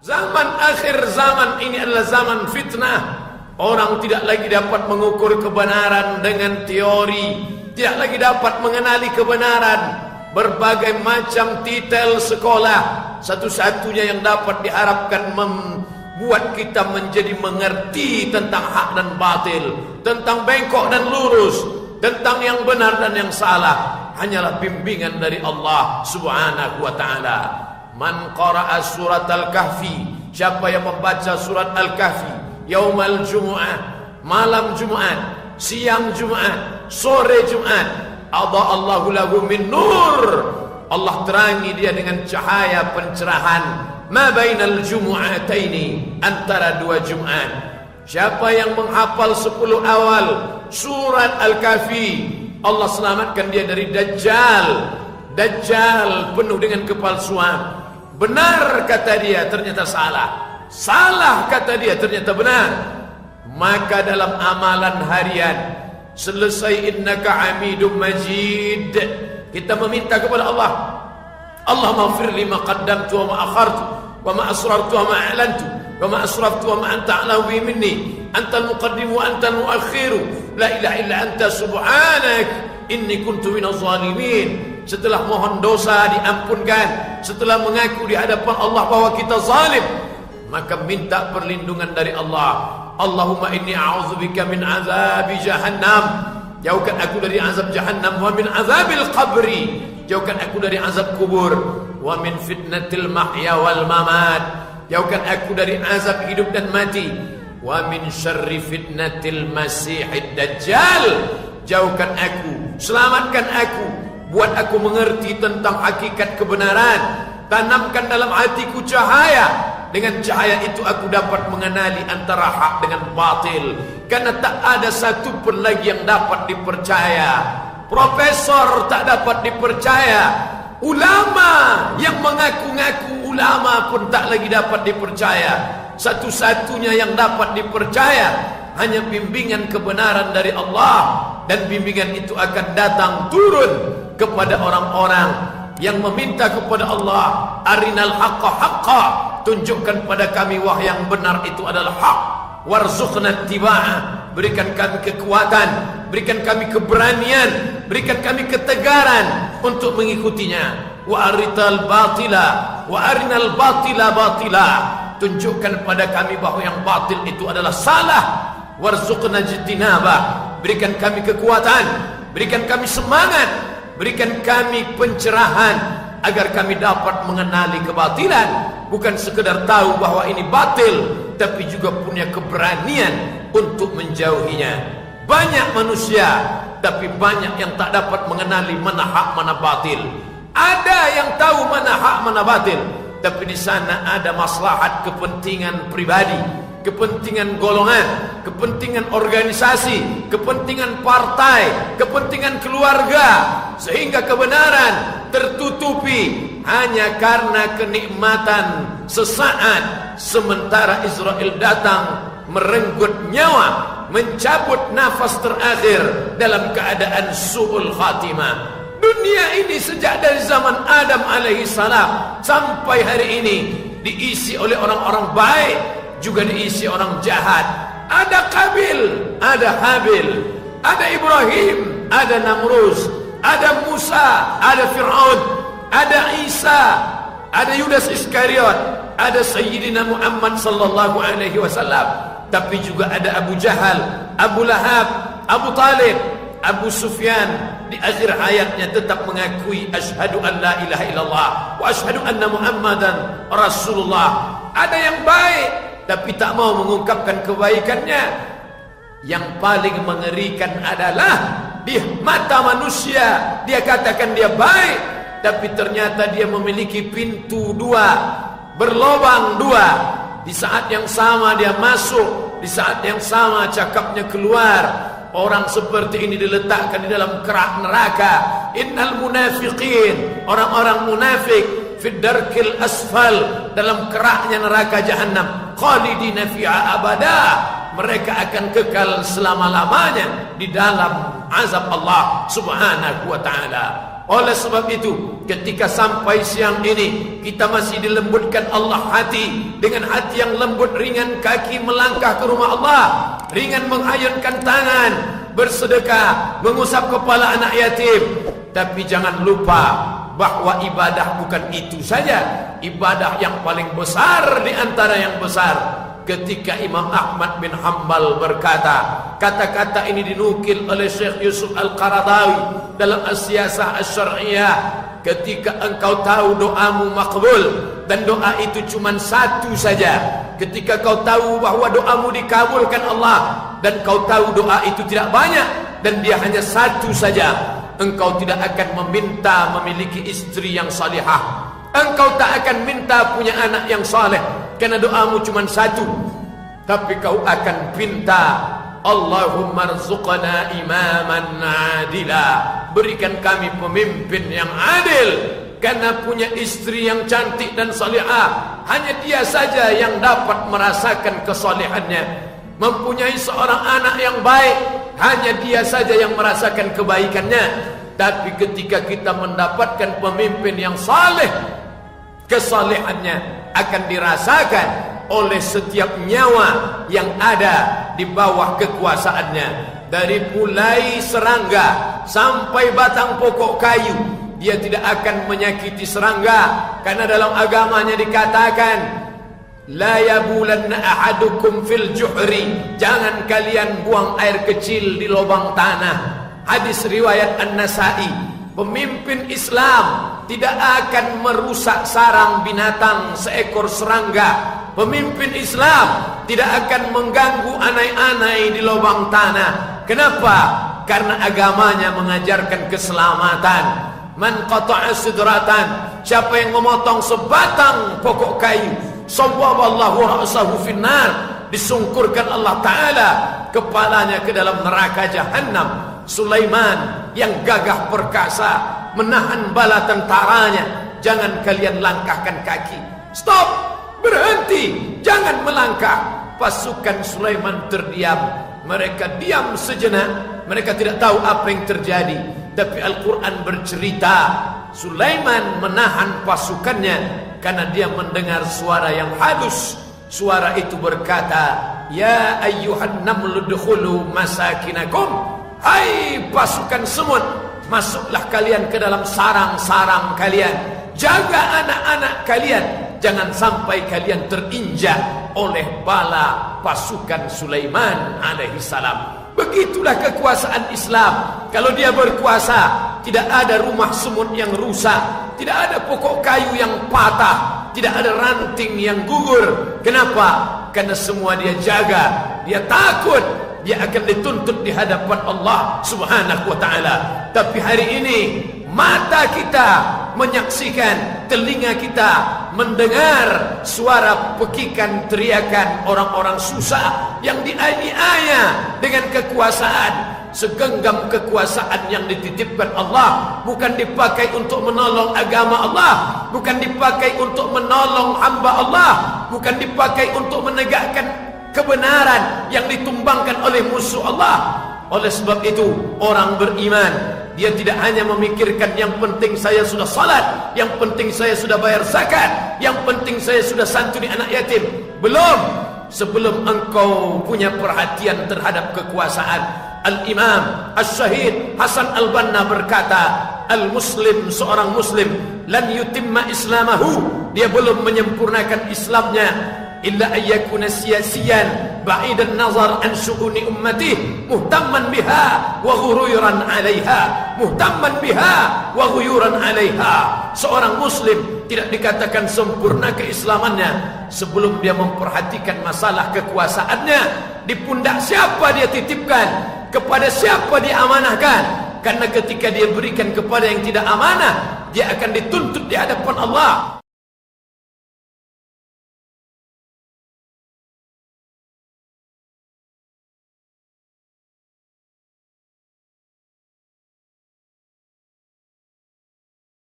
Zaman akhir zaman ini adalah zaman fitnah. Orang tidak lagi dapat mengukur kebenaran dengan teori, tidak lagi dapat mengenali kebenaran. Berbagai macam titel sekolah, satu-satunya yang dapat diharapkan membuat kita menjadi mengerti tentang hak dan batil, tentang bengkok dan lurus, tentang yang benar dan yang salah, hanyalah bimbingan dari Allah Subhanahu wa ta'ala. Man qara'a surat Al-Kahfi, siapa yang membaca surat Al-Kahfi yaumal Jumu'ah, malam Jumat, siang Jumat, sore Jumat, adha'allahu lahu min nur, Allah terangi dia dengan cahaya pencerahan, ma bainal jumu'ataini, antara dua Jumat. Siapa yang menghafal 10 awal surat Al-Kahfi, Allah selamatkan dia dari Dajjal. Dajjal penuh dengan kepalsuan. Benar kata dia, ternyata salah. Salah kata dia, ternyata benar. Maka dalam amalan harian, selesai innaka hamidum majid, kita meminta kepada Allah, Allahumma ighfir li ma qaddamtu wa ma akhartu wa ma asrartu wa ma a'lantu wa ma asraftu wa ma anta a'lamu bi minni, antal muqaddim wa antal muakhir, la ilaha illa anta subhanak inni kuntu minaz zalimin. Setelah mohon dosa diampunkan, setelah mengaku di hadapan Allah bahwa kita zalim, maka minta perlindungan dari Allah. Allahumma inni a'udzubika min azabi jahannam, jauhkan aku dari azab jahannam, wa min azabil qabri, jauhkan aku dari azab kubur, wa min fitnatil mahya wal mamat, jauhkan aku dari azab hidup dan mati, wa min syarri fitnatil masihid dajjal, jauhkan aku, selamatkan aku, buat aku mengerti tentang hakikat kebenaran, tanamkan dalam hatiku cahaya. Dengan cahaya itu aku dapat mengenali antara hak dengan batil, karena tak ada satu pun lagi yang dapat dipercaya. Profesor tak dapat dipercaya, ulama yang mengaku-ngaku ulama pun tak lagi dapat dipercaya. Satu-satunya yang dapat dipercaya hanya bimbingan kebenaran dari Allah, dan bimbingan itu akan datang turun kepada orang-orang yang meminta kepada Allah, arinal haqqa haqqa, tunjukkan pada kami wahai yang benar itu adalah hak, warzuqna ittiba'ah, berikan kami kekuatan, berikan kami keberanian, berikan kami ketegaran untuk mengikutinya. Wa arital batila wa arinal batila batila, tunjukkan pada kami bahwa yang batil itu adalah salah, warzuqna ijtinabah, berikan kami kekuatan, berikan kami semangat, berikan kami pencerahan agar kami dapat mengenali kebatilan, bukan sekedar tahu bahwa ini batil, tapi juga punya keberanian untuk menjauhinya. Banyak manusia, tapi banyak yang tak dapat mengenali mana hak mana batil. Ada yang tahu mana hak mana batil, tapi di sana ada maslahat kepentingan pribadi, kepentingan golongan, kepentingan organisasi, kepentingan partai, kepentingan keluarga, sehingga kebenaran tertutupi hanya karena kenikmatan sesaat, sementara Israel datang merenggut nyawa, mencabut nafas terakhir dalam keadaan su'ul khatimah. Dunia ini sejak dari zaman Adam alaihissalam sampai hari ini diisi oleh orang-orang baik, juga diisi orang jahat. Ada Qabil, ada Habil, ada Ibrahim, ada Namrus, ada Musa, ada Fir'aun, ada Isa, ada Yudas Iskariot, ada Sayyidina Muhammad sallallahu alaihi wasallam. Tapi juga ada Abu Jahal, Abu Lahab, Abu Talib, Abu Sufyan. Di akhir hayatnya tetap mengakui asyhadu an la ilaha illallah wa asyhadu anna Muhammadan Rasulullah. Ada yang baik tapi tak mau mengungkapkan kebaikannya. Yang paling mengerikan adalah di mata manusia dia katakan dia baik, tapi ternyata dia memiliki pintu dua, berlobang dua. Di saat yang sama dia masuk, di saat yang sama cakapnya keluar. Orang seperti ini diletakkan di dalam kerak neraka. Innal munafiqin, orang-orang munafik, fid darkil asfal, dalam keraknya neraka jahannam, khalidina fiha abada, mereka akan kekal selama-lamanya di dalam azab Allah Subhanahu wa ta'ala. Oleh sebab itu, ketika sampai siang ini kita masih dilembutkan Allah hati, dengan hati yang lembut, ringan kaki melangkah ke rumah Allah, ringan mengayunkan tangan, bersedekah, mengusap kepala anak yatim. Tapi jangan lupa bahwa ibadah bukan itu saja. Ibadah yang paling besar di antara yang besar, ketika Imam Ahmad bin Hanbal berkata, kata-kata ini dinukil oleh Syekh Yusuf Al-Qaradawi dalam As-Siyasah Asy-Syar'iyyah, ketika engkau tahu doamu makbul dan doa itu cuma satu saja, ketika kau tahu bahwa doamu dikabulkan Allah dan kau tahu doa itu tidak banyak dan dia hanya satu saja, engkau tidak akan meminta memiliki istri yang salihah, engkau tak akan minta punya anak yang saleh karena doamu cuma satu, tapi kau akan minta, Allahumma rzuqna imaman adila, berikan kami pemimpin yang adil. Karena punya istri yang cantik dan salihah, hanya dia saja yang dapat merasakan kesalehannya. Mempunyai seorang anak yang baik, hanya dia saja yang merasakan kebaikannya. Tapi ketika kita mendapatkan pemimpin yang saleh, kesalehannya akan dirasakan oleh setiap nyawa yang ada di bawah kekuasaannya. Dari mulai serangga sampai batang pokok kayu, dia tidak akan menyakiti serangga, karena dalam agamanya dikatakan, la yabulanna ahadukum fil juhri, jangan kalian buang air kecil di lubang tanah. Hadis riwayat An-Nasa'i. Pemimpin Islam tidak akan merusak sarang binatang seekor serangga. Pemimpin Islam tidak akan mengganggu anai-anai di lubang tanah. Kenapa? Karena agamanya mengajarkan keselamatan. Man qata'a sidratan, siapa yang memotong sebatang pokok kayu, sawwaballahu ra'sahu finnar, disungkurkan Allah Ta'ala kepalanya ke dalam neraka Jahannam. Sulaiman yang gagah perkasa menahan bala tentaranya, jangan kalian langkahkan kaki. Stop, berhenti, jangan melangkah. Pasukan Sulaiman terdiam, mereka diam sejenak, mereka tidak tahu apa yang terjadi. Tapi Al-Quran bercerita, Sulaiman menahan pasukannya karena dia mendengar suara yang halus. Suara itu berkata, ya ayyuhan namlu dukhulu masakinakum, hai pasukan semut, masuklah kalian ke dalam sarang-sarang kalian, jaga anak-anak kalian, jangan sampai kalian terinjak oleh bala pasukan Sulaiman alaihi salam. Begitulah kekuasaan Islam. Kalau dia berkuasa, tidak ada rumah semut yang rusak, tidak ada pokok kayu yang patah, tidak ada ranting yang gugur. Kenapa? Karena semua dia jaga. Dia takut dia akan dituntut di hadapan Allah Subhanahu wa ta'ala. Tapi hari ini mata kita menyaksikan, telinga kita mendengar suara pekikan teriakan orang-orang susah yang dianiaya dengan kekuasaan. Segenggam kekuasaan yang dititipkan Allah bukan dipakai untuk menolong agama Allah, bukan dipakai untuk menolong hamba Allah, bukan dipakai untuk menegakkan kebenaran yang ditumbangkan oleh musuh Allah. Oleh sebab itu, orang beriman, dia tidak hanya memikirkan yang penting saya sudah salat, yang penting saya sudah bayar zakat, yang penting saya sudah santuni anak yatim. Belum. Sebelum engkau punya perhatian terhadap kekuasaan, Al-Imam Asy-Syahid Hasan Al-Banna berkata, Al-Muslim, seorang Muslim, lan yutimma islamahu, dia belum menyempurnakan Islamnya, illa ayyakuna siyasiyan ba'idan nazar an syu'uni ummati muhtamman biha wa ghuyuran 'alaiha, muhtamman biha wa ghuyuran 'alaiha. Seorang muslim tidak dikatakan sempurna keislamannya sebelum dia memperhatikan masalah kekuasaannya. Di pundak siapa dia titipkan, kepada siapa dia amanahkan. Karena ketika dia berikan kepada yang tidak amanah, dia akan dituntut di hadapan Allah.